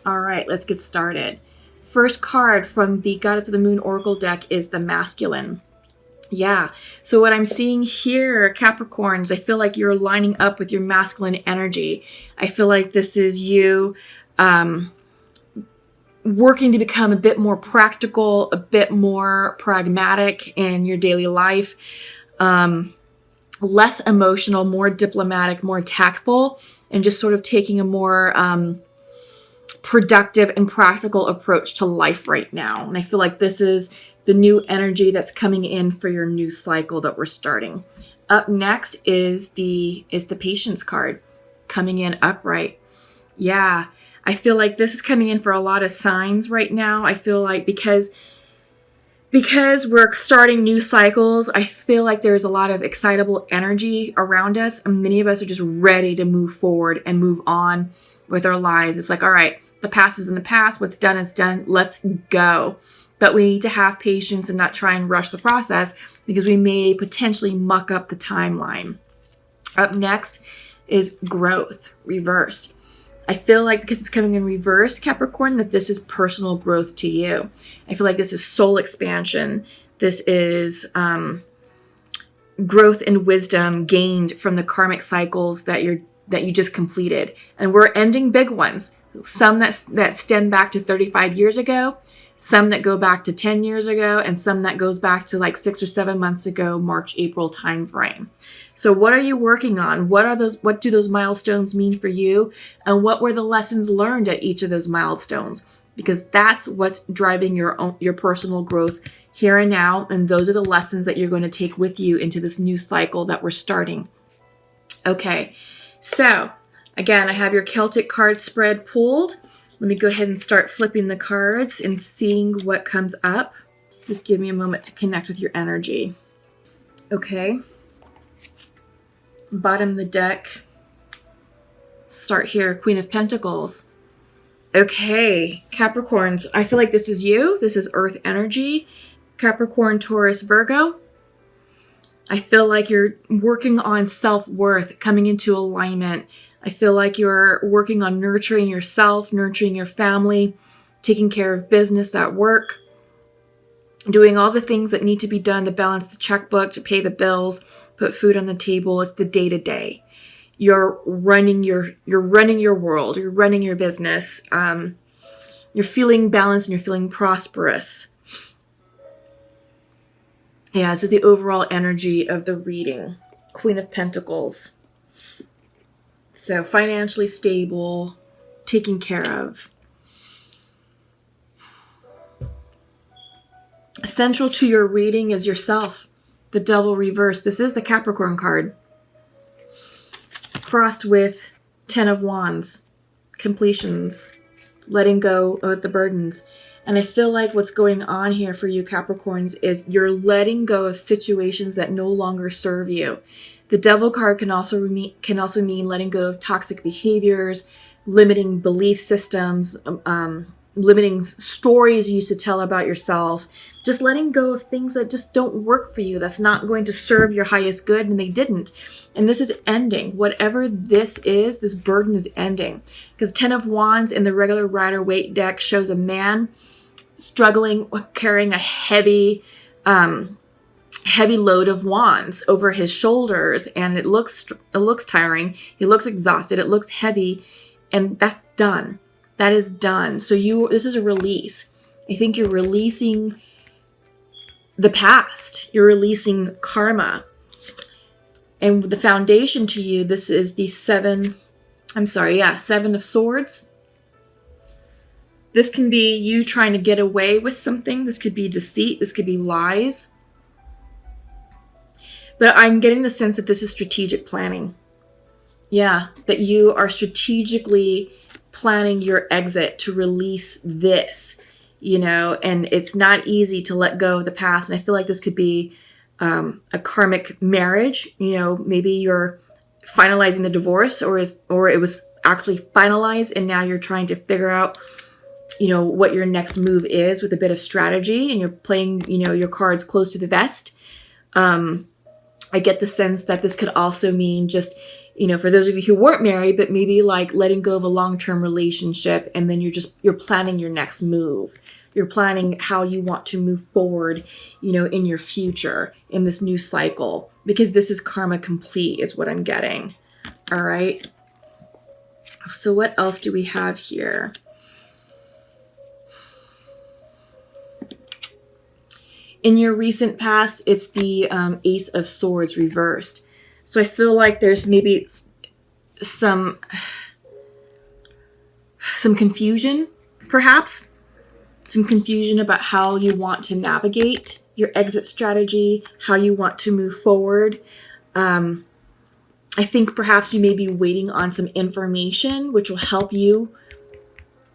All right, let's get started. First card from the Goddess of the Moon Oracle deck is the Masculine. Yeah, so what I'm seeing here, Capricorns, I feel like you're lining up with your masculine energy. I feel like this is you working to become a bit more practical, a bit more pragmatic in your daily life, less emotional, more diplomatic, more tactful, and just sort of taking a more productive and practical approach to life right now. And I feel like this is the new energy that's coming in for your new cycle that we're starting. Up next is the Patience card coming in upright. Yeah, I feel like this is coming in for a lot of signs right now. I feel like because we're starting new cycles, I feel like there's a lot of excitable energy around us, and many of us are just ready to move forward and move on with our lives. It's like, all right, the past is in the past. What's done is done. Let's go. But we need to have patience and not try and rush the process because we may potentially muck up the timeline. Up next is Growth, reversed. I feel like because it's coming in reverse, Capricorn, that this is personal growth to you. I feel like this is soul expansion. This is growth and wisdom gained from the karmic cycles that you just completed. And we're ending big ones. Some that stem back to 35 years ago, some that go back to 10 years ago, and some that goes back to like 6 or 7 months ago, March, April timeframe. So what are you working on? What do those milestones mean for you? And what were the lessons learned at each of those milestones? Because that's what's driving your personal growth here and now. And those are the lessons that you're going to take with you into this new cycle that we're starting. Okay, so again, I have your Celtic card spread pulled. Let me go ahead and start flipping the cards and seeing what comes up. Just give me a moment to connect with your energy. Okay. Bottom of the deck. Start here, Queen of Pentacles. Okay, Capricorns, I feel like this is you. This is Earth energy. Capricorn, Taurus, Virgo. I feel like you're working on self-worth, coming into alignment. I feel like you're working on nurturing yourself, nurturing your family, taking care of business at work, doing all the things that need to be done to balance the checkbook, to pay the bills, put food on the table. It's the day-to-day. You're running your world. You're running your business. You're feeling balanced and you're feeling prosperous. Yeah, this is the overall energy of the reading. Queen of Pentacles. So financially stable, taken care of. Central to your reading is yourself. The Devil reversed. This is the Capricorn card. Crossed with 10 of Wands. Completions. Letting go of the burdens. And I feel like what's going on here for you Capricorns is you're letting go of situations that no longer serve you. The Devil card can also mean letting go of toxic behaviors, limiting belief systems, limiting stories you used to tell about yourself, just letting go of things that just don't work for you, that's not going to serve your highest good, and they didn't. And this is ending. Whatever this is, this burden is ending. Because 10 of Wands in the regular Rider-Waite deck shows a man struggling with carrying a heavy load of wands over his shoulders, and it looks tiring. He looks exhausted. It looks heavy, and that's done. That is done. So this is a release. I think you're releasing the past. You're releasing karma. And the foundation to you, this is the Seven of Swords. This can be you trying to get away with something. This could be deceit. This could be lies. But I'm getting the sense that this is strategic planning. Yeah, that you are strategically planning your exit to release this, and it's not easy to let go of the past. And I feel like this could be a karmic marriage. Maybe you're finalizing the divorce, or it was actually finalized, and now you're trying to figure out what your next move is with a bit of strategy, and you're playing your cards close to the vest. I get the sense that this could also mean just for those of you who weren't married, but maybe like letting go of a long-term relationship, and then you're planning your next move. You're planning how you want to move forward, in your future, in this new cycle, because this is karma complete is what I'm getting. All right. So what else do we have here? In your recent past, it's the Ace of Swords reversed. So I feel like there's maybe some confusion, perhaps. Some confusion about how you want to navigate your exit strategy, how you want to move forward. I think perhaps you may be waiting on some information which will help you,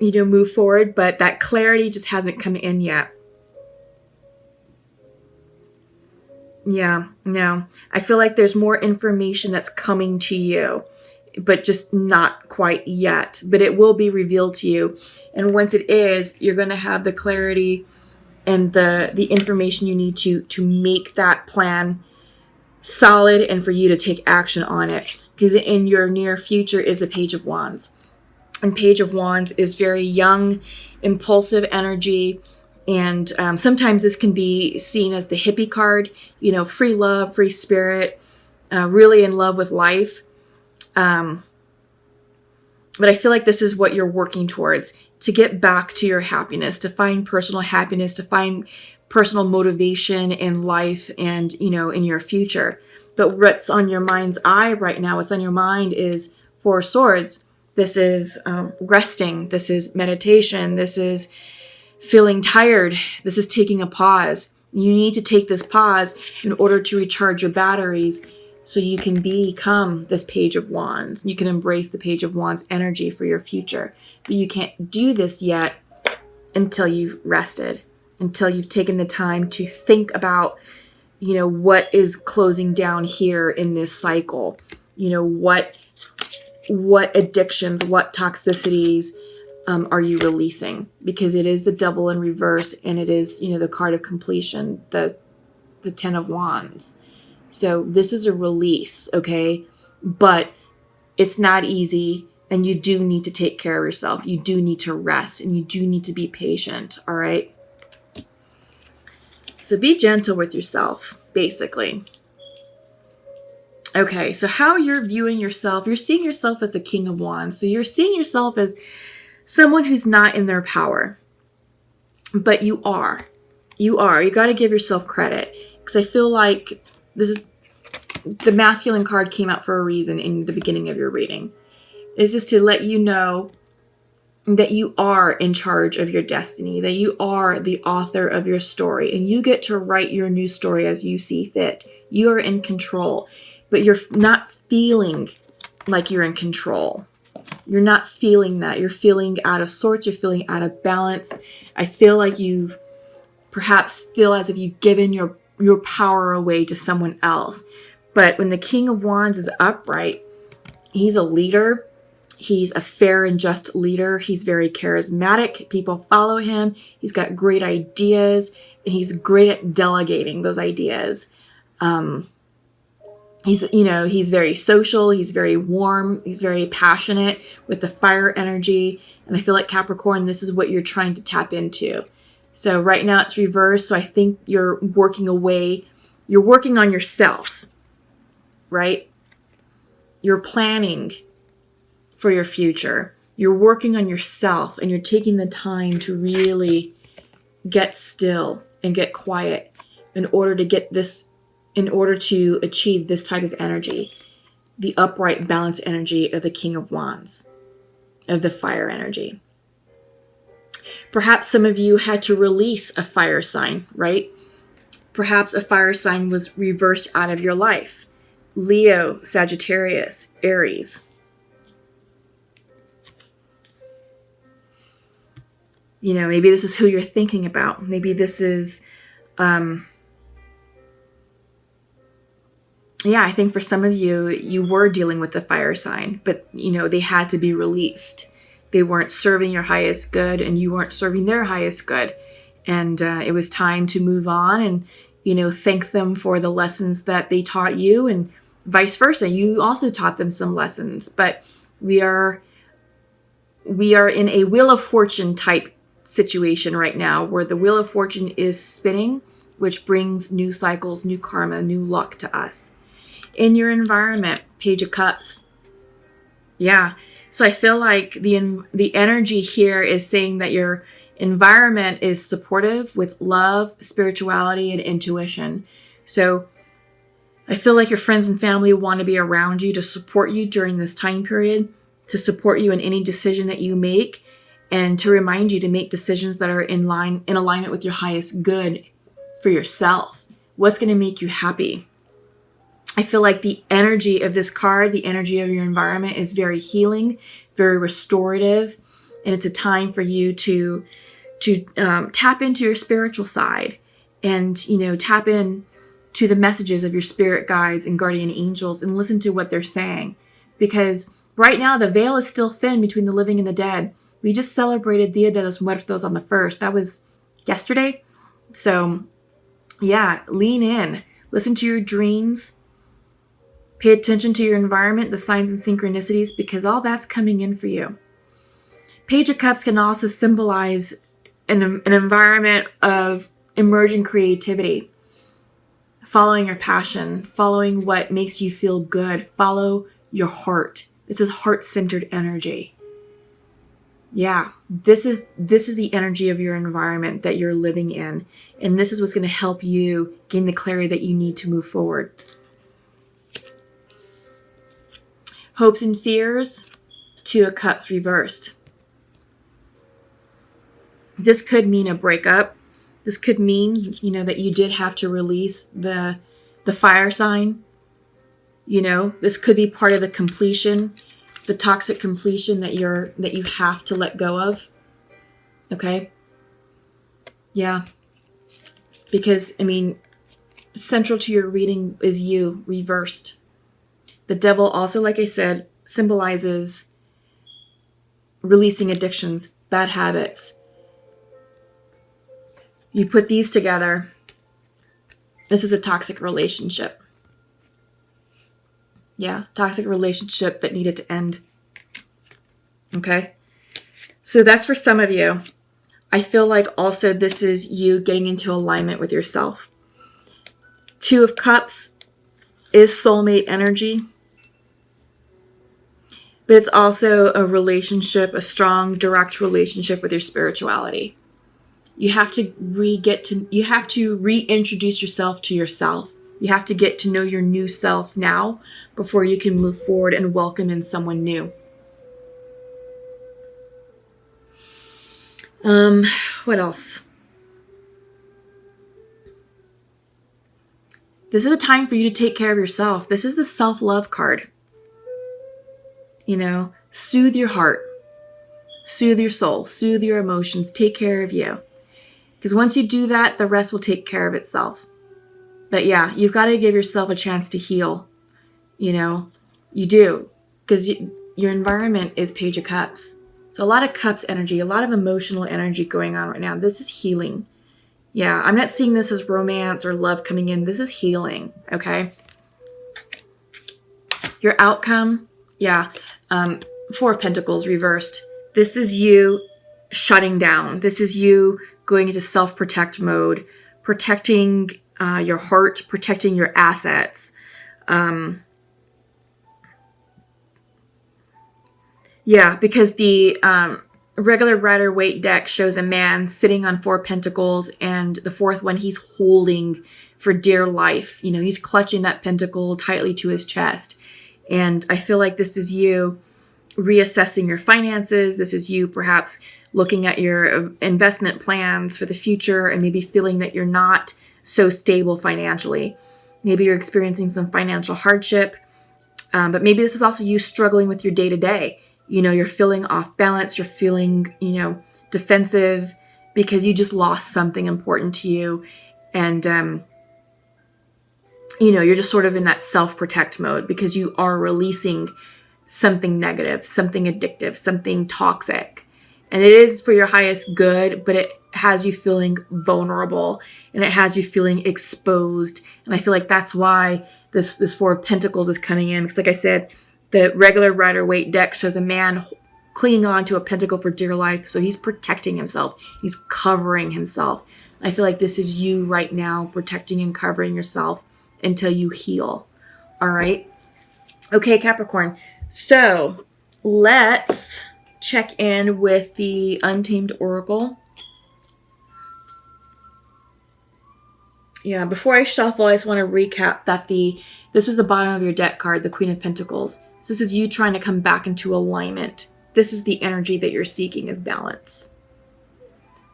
move forward, but that clarity just hasn't come in yet. Yeah, no. I feel like there's more information that's coming to you, but just not quite yet. But it will be revealed to you. And once it is, you're going to have the clarity and the information you need to make that plan solid and for you to take action on it. Because in your near future is the Page of Wands. And Page of Wands is very young, impulsive energy. And sometimes this can be seen as the hippie card, free love, free spirit, really in love with life. But I feel like this is what you're working towards, to get back to your happiness, to find personal happiness, to find personal motivation in life and, in your future. But what's on your mind's eye right now, what's on your mind is Four of Swords. This is resting. This is meditation. This is feeling tired. This is taking a pause. You need to take this pause in order to recharge your batteries so you can become this Page of Wands. You can embrace the Page of Wands energy for your future. But you can't do this yet until you've rested, until you've taken the time to think about, what is closing down here in this cycle. What addictions, what toxicities, are you releasing? Because it is the Devil in reverse, and it is, the card of completion, the Ten of Wands. So this is a release, okay? But it's not easy, and you do need to take care of yourself. You do need to rest, and you do need to be patient, all right? So be gentle with yourself, basically. Okay, so how you're viewing yourself, you're seeing yourself as the King of Wands. So you're seeing yourself as someone who's not in their power, but you are. You got to give yourself credit, because I feel like this is the masculine card came out for a reason in the beginning of your reading. It's just to let you know that you are in charge of your destiny, that you are the author of your story, and you get to write your new story as you see fit. You are in control, but you're not feeling like you're in control. You're not feeling that. You're feeling out of sorts. You're feeling out of balance. I feel like you perhaps feel as if you've given your power away to someone else. But when the King of Wands is upright, he's a leader. He's a fair and just leader. He's very charismatic. People follow him. He's got great ideas, and he's great at delegating those ideas. He's very social. He's very warm. He's very passionate with the fire energy. And I feel like Capricorn, this is what you're trying to tap into. So right now it's reversed. So I think you're working away. You're working on yourself, right? You're planning for your future. You're working on yourself, and you're taking the time to really get still and get quiet in order to achieve this type of energy, the upright, balanced energy of the King of Wands, of the fire energy. Perhaps some of you had to release a fire sign, right? Perhaps a fire sign was reversed out of your life. Leo, Sagittarius, Aries. Maybe this is who you're thinking about. Maybe this is, I think for some of you, you were dealing with the fire sign, but, they had to be released. They weren't serving your highest good, and you weren't serving their highest good. And it was time to move on and, thank them for the lessons that they taught you, and, Vice versa, you also taught them some lessons, but we are in a Wheel of Fortune type situation right now where the Wheel of Fortune is spinning, which brings new cycles, new karma, new luck to us. In your environment, Page of Cups. Yeah. So I feel like the energy here is saying that your environment is supportive with love, spirituality, and intuition. So I feel like your friends and family want to be around you to support you during this time period, to support you in any decision that you make, and to remind you to make decisions that are in alignment with your highest good for yourself. What's going to make you happy? I feel like the energy of this card, the energy of your environment is very healing, very restorative, and it's a time for you to tap into your spiritual side and, tap in to the messages of your spirit guides and guardian angels and listen to what they're saying. Because right now the veil is still thin between the living and the dead. We just celebrated Dia de los Muertos on the 1st. That was yesterday. So yeah, lean in, listen to your dreams, pay attention to your environment, the signs and synchronicities, because all that's coming in for you. Page of Cups can also symbolize an environment of emerging creativity, following your passion, following what makes you feel good, follow your heart. This is heart-centered energy. Yeah, this is the energy of your environment that you're living in, and this is what's going to help you gain the clarity that you need to move forward. Hopes and fears, Two of Cups reversed. This could mean a breakup. This could mean, that you did have to release the fire sign. This could be part of the completion, the toxic completion that you have to let go of. Okay? Yeah. Because, central to your reading is you reversed. The devil also, like I said, symbolizes releasing addictions, bad habits. You put these together. This is a toxic relationship. Yeah, toxic relationship that needed to end. Okay? So that's for some of you. I feel like also this is you getting into alignment with yourself. Two of Cups is soulmate energy. But it's also a relationship, a strong, direct relationship with your spirituality. You have to reintroduce yourself to yourself. You have to get to know your new self now before you can move forward and welcome in someone new. What else? This is a time for you to take care of yourself. This is the self-love card. Soothe your heart, soothe your soul, soothe your emotions, take care of you. Because once you do that, the rest will take care of itself. But yeah, you've got to give yourself a chance to heal. You do. Because your environment is Page of Cups. So a lot of Cups energy, a lot of emotional energy going on right now. This is healing. Yeah, I'm not seeing this as romance or love coming in. This is healing, okay? Your outcome, yeah. Four of Pentacles reversed. This is you shutting down. This is you going into self-protect mode, protecting your heart, protecting your assets. Yeah, because the regular Rider-Waite deck shows a man sitting on Four Pentacles, and the fourth one he's holding for dear life. He's clutching that pentacle tightly to his chest. And I feel like this is you reassessing your finances. This is you perhaps looking at your investment plans for the future and maybe feeling that you're not so stable financially. Maybe you're experiencing some financial hardship, but maybe this is also you struggling with your day-to-day. You're feeling off balance. You're feeling, defensive because you just lost something important to you. And, you're just sort of in that self-protect mode because you are releasing something negative, something addictive, something toxic. And it is for your highest good, but it has you feeling vulnerable and it has you feeling exposed. And I feel like that's why This Four of Pentacles is coming in. Because like I said, the regular Rider-Waite deck shows a man clinging on to a pentacle for dear life. So he's protecting himself. He's covering himself. I feel like this is you right now, protecting and covering yourself until you heal. All right. Okay, Capricorn. So let's check in with the Untamed Oracle. Yeah, before I shuffle, I just want to recap that this was the bottom of your deck card, the Queen of Pentacles. So this is you trying to come back into alignment. This is the energy that you're seeking, is balance,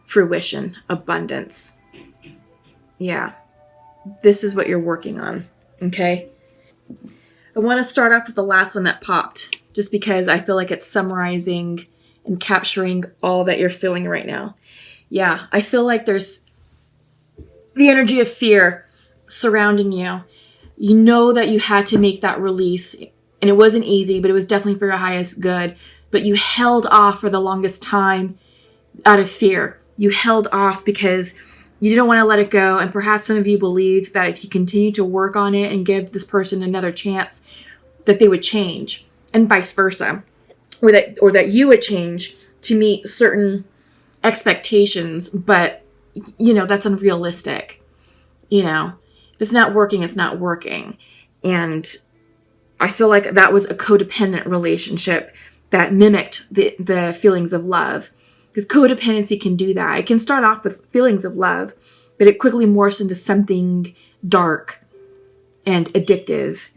fruition, abundance. Yeah, this is what you're working on, okay? I want to start off with the last one that popped, just because I feel like it's summarizing and capturing all that you're feeling right now. Yeah, I feel like there's the energy of fear surrounding you. You know that you had to make that release, and it wasn't easy, but it was definitely for your highest good. But you held off for the longest time out of fear. You held off because you didn't want to let it go. And perhaps some of you believed that if you continue to work on it and give this person another chance, that they would change, and vice versa. Or that you would change to meet certain expectations, but that's unrealistic. If it's not working, it's not working. And I feel like that was a codependent relationship that mimicked the feelings of love. Because codependency can do that. It can start off with feelings of love, but it quickly morphs into something dark and addictive.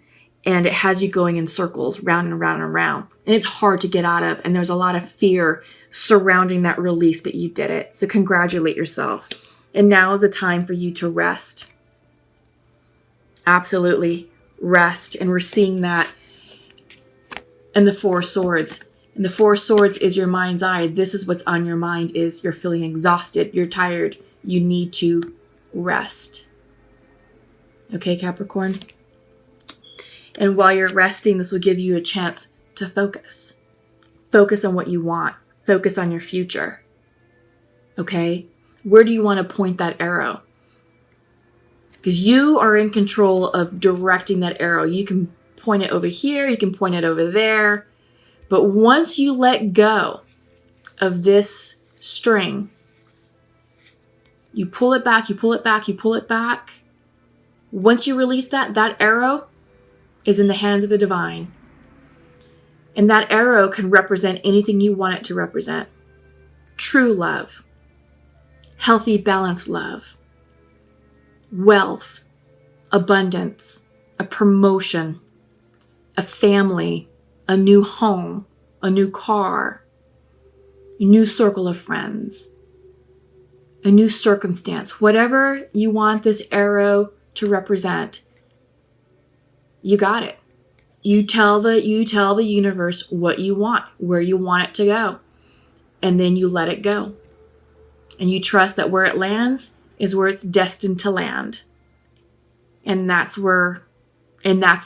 And it has you going in circles, round and round and round. And it's hard to get out of. And there's a lot of fear surrounding that release, but you did it. So congratulate yourself. And now is the time for you to rest. Absolutely rest. And we're seeing that in the Four Swords. And the Four Swords is your mind's eye. This is what's on your mind, is you're feeling exhausted. You're tired. You need to rest. Okay, Capricorn? And while you're resting, this will give you a chance to focus. Focus on what you want. Focus on your future. Okay? Where do you want to point that arrow? Because you are in control of directing that arrow. You can point it over here. You can point it over there. But once you let go of this string, you pull it back, you pull it back, you pull it back. Once you release that arrow is in the hands of the divine. And that arrow can represent anything you want it to represent. True love, healthy, balanced love, wealth, abundance, a promotion, a family, a new home, a new car, a new circle of friends, a new circumstance. Whatever you want this arrow to represent, you got it. You tell the universe what you want, where you want it to go, and then you let it go. And you trust that where it lands is where it's destined to land. And that's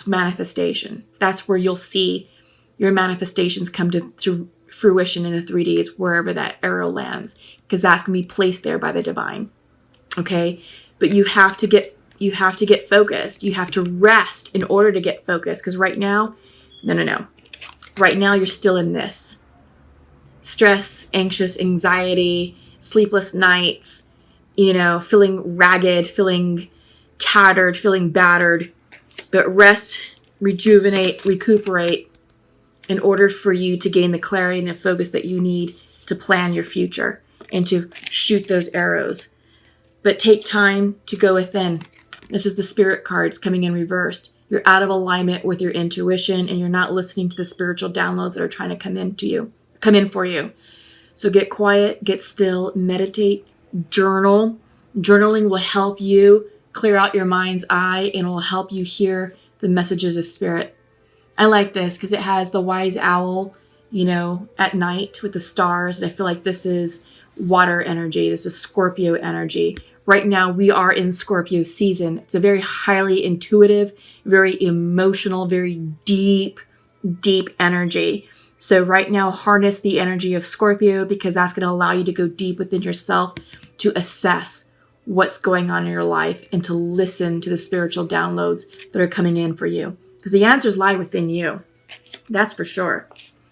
manifestation. That's where you'll see your manifestations come to fruition in the 3Ds, wherever that arrow lands, because that's going to be placed there by the divine. Okay? But you have to get focused. You have to rest in order to get focused, because right now, no. Right now you're still in this. Stress, anxious, anxiety, sleepless nights, feeling ragged, feeling tattered, feeling battered. But rest, rejuvenate, recuperate in order for you to gain the clarity and the focus that you need to plan your future and to shoot those arrows. But take time to go within. This is the Spirit cards coming in reversed. You're out of alignment with your intuition, and you're not listening to the spiritual downloads that are trying to come in for you. So get quiet, get still, meditate, journal. Journaling will help you clear out your mind's eye, and it will help you hear the messages of spirit. I like this because it has the wise owl, at night with the stars. And I feel like this is water energy. This is Scorpio energy. Right now we are in Scorpio season. It's a very highly intuitive, very emotional, very deep energy. So right now, harness the energy of Scorpio, because that's going to allow you to go deep within yourself to assess what's going on in your life and to listen to the spiritual downloads that are coming in for you. Because the answers lie within you. That's for sure.